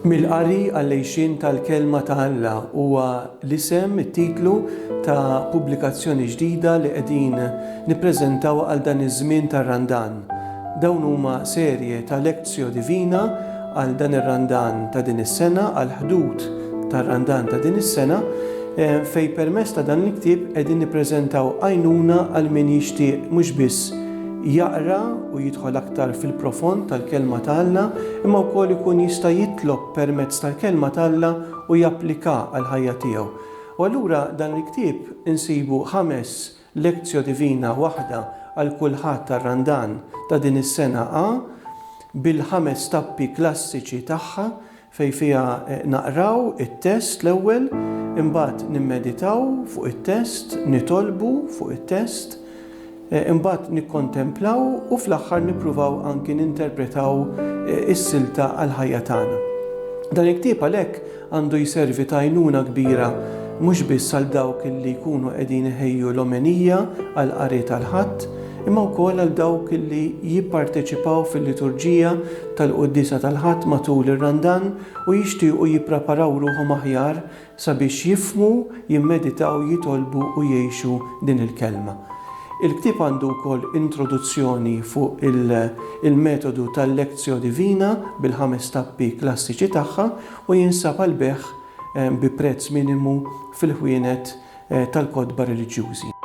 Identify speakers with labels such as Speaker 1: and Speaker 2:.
Speaker 1: Mill-qari għall-għejxin tal-kelma ta' Alla huwa l-isem it-titlu ta' pubblikazzjoni ġdida li qegħdin nippreżentaw għal dan iż-żmien tar-Randan. Dawn huma serje ta' Lectio Divina għal dan ir-Randan ta' din is-sena, għal ħdud tar-Randan ta' din is-sena, fej permezz ta' dan il-ktieb qegħdin nippreżentaw għajnuna għal min jixtieq mhux biss jaqra u jidħol aktar fil-profond tal-kelma ta' Alla, imma wkoll ikun jista' jitlob permezz tal-kelma ta' Alla u japplika għal ħajja tiegħu. U allura dan il-ktieb insibu 5 Lectio Divina waħda għal kulħadd tar-Randan ta' din is-sena bil-5 tappi klassiċi tagħha fejn fiha naqraw it-test l-ewwel, imbagħad nimmeditaw fuq it-test, nitolbu fuq it-test, imbagħad nikkontemplaw u fl-aħħar nippruvaw anki ninterpretaw is-silta għal ħajja tagħna. Dan il-ktieb għalhekk għandu jservi ta' għajnuna kbira mhux biss għal dawk li jkunu qegħdin iħejju l-omenija għal qari tal-ħadd, imma wkoll għal dawk li jipparteċipaw fil-liturġija tal-Quddisa tal-Ħadd matul ir-Randan u jixtiequ jippreparaw ruħhom aħjar sabiex jifhmu, jimmeditaw, jitolbu u jgħixu din il-kelma. Il-ktieb għandu wkoll introduzzjoni fuq il-metodu tal-Lectio Divina bil-5 tappi klassiċi tagħha u jinsab għal beħ bi prezz minimu fil-ħwienet tal-kotba reliġjużi.